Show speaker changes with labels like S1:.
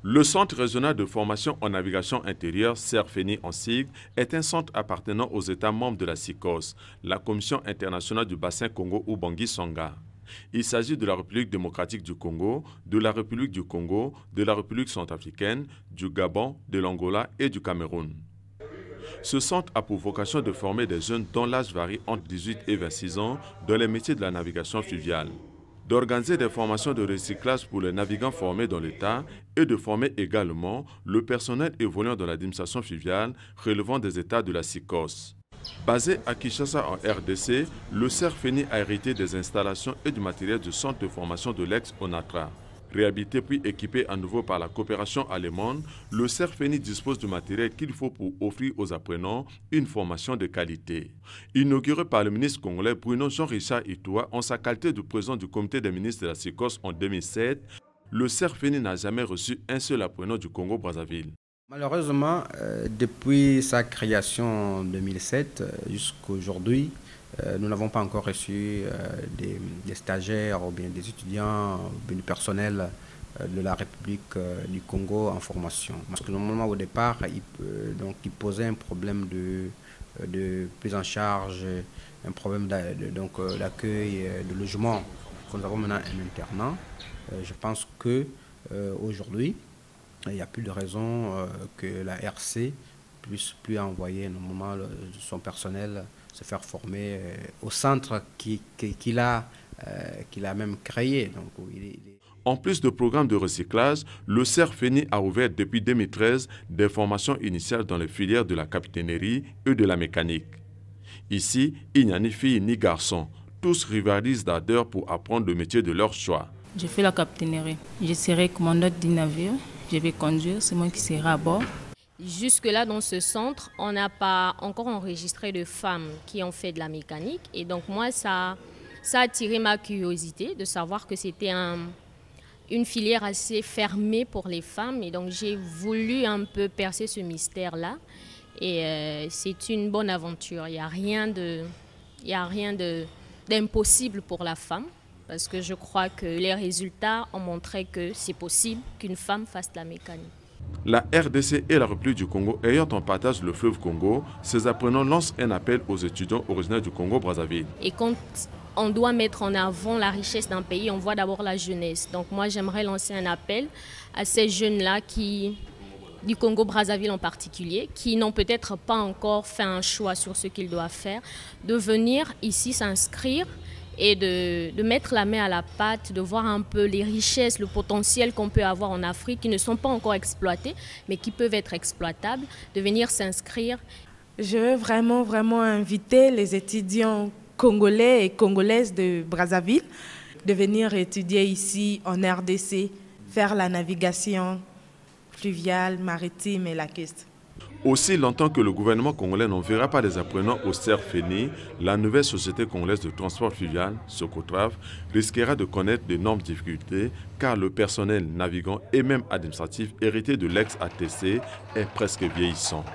S1: Le Centre régional de formation en navigation intérieure, CERFENI en sigle, est un centre appartenant aux États membres de la CICOS, la Commission internationale du bassin Congo-Ubangi-Songa. Il s'agit de la République démocratique du Congo, de la République du Congo, de la République centrafricaine, du Gabon, de l'Angola et du Cameroun. Ce centre a pour vocation de former des jeunes dont l'âge varie entre 18 et 26 ans dans les métiers de la navigation fluviale, d'organiser des formations de recyclage pour les navigants formés dans l'État et de former également le personnel évoluant dans l'administration fluviale relevant des États de la CICOS. Basé à Kinshasa en RDC, le CERFENI a hérité des installations et du matériel du centre de formation de l'ex-ONATRA. Réhabilité puis équipé à nouveau par la coopération allemande, le CERFENI dispose du matériel qu'il faut pour offrir aux apprenants une formation de qualité. Inauguré par le ministre congolais Bruno Jean-Richard Itoa en sa qualité de président du comité des ministres de la CICOS en 2007, le CERFENI n'a jamais reçu un seul apprenant du Congo-Brazzaville.
S2: Malheureusement, depuis sa création en 2007 jusqu'à aujourd'hui, nous n'avons pas encore reçu des stagiaires ou bien des étudiants ou bien du personnel de la République du Congo en formation. Parce que normalement au départ, il posait un problème de prise en charge, un problème d'accueil, de logement. Nous avons maintenant un internat. Je pense qu'aujourd'hui, il n'y a plus de raison que la RC puisse plus envoyer normalement son personnel se faire former au centre qu'il a même créé. Donc,
S1: En plus de programmes de recyclage, le CERFENI a ouvert depuis 2013 des formations initiales dans les filières de la capitainerie et de la mécanique. Ici, il n'y a ni filles ni garçons. Tous rivalisent d'ardeur pour apprendre le métier de leur choix.
S3: Je fais la capitainerie. Je serai commandante du navire. Je vais conduire, c'est moi qui serai à bord.
S4: Jusque-là, dans ce centre, on n'a pas encore enregistré de femmes qui ont fait de la mécanique. Et donc moi, ça a attiré ma curiosité de savoir que c'était une filière assez fermée pour les femmes. Et donc j'ai voulu un peu percer ce mystère-là. Et c'est une bonne aventure. Il n'y a rien d'impossible pour la femme. Parce que je crois que les résultats ont montré que c'est possible qu'une femme fasse de la mécanique.
S1: La RDC et la République du Congo ayant en partage le fleuve Congo, ces apprenants lancent un appel aux étudiants originaires du Congo-Brazzaville.
S4: Et quand on doit mettre en avant la richesse d'un pays, on voit d'abord la jeunesse. Donc moi, j'aimerais lancer un appel à ces jeunes-là du Congo-Brazzaville en particulier, qui n'ont peut-être pas encore fait un choix sur ce qu'ils doivent faire, de venir ici s'inscrire et de mettre la main à la pâte, de voir un peu les richesses, le potentiel qu'on peut avoir en Afrique, qui ne sont pas encore exploités, mais qui peuvent être exploitables, de venir s'inscrire.
S5: Je veux vraiment inviter les étudiants congolais et congolaises de Brazzaville de venir étudier ici en RDC, faire la navigation fluviale, maritime et lacustre.
S1: Aussi longtemps que le gouvernement congolais n'enverra pas des apprenants au CERFENI, la nouvelle société congolaise de transport fluvial, Socotraf, risquera de connaître d'énormes difficultés car le personnel navigant et même administratif hérité de l'ex-ATC est presque vieillissant.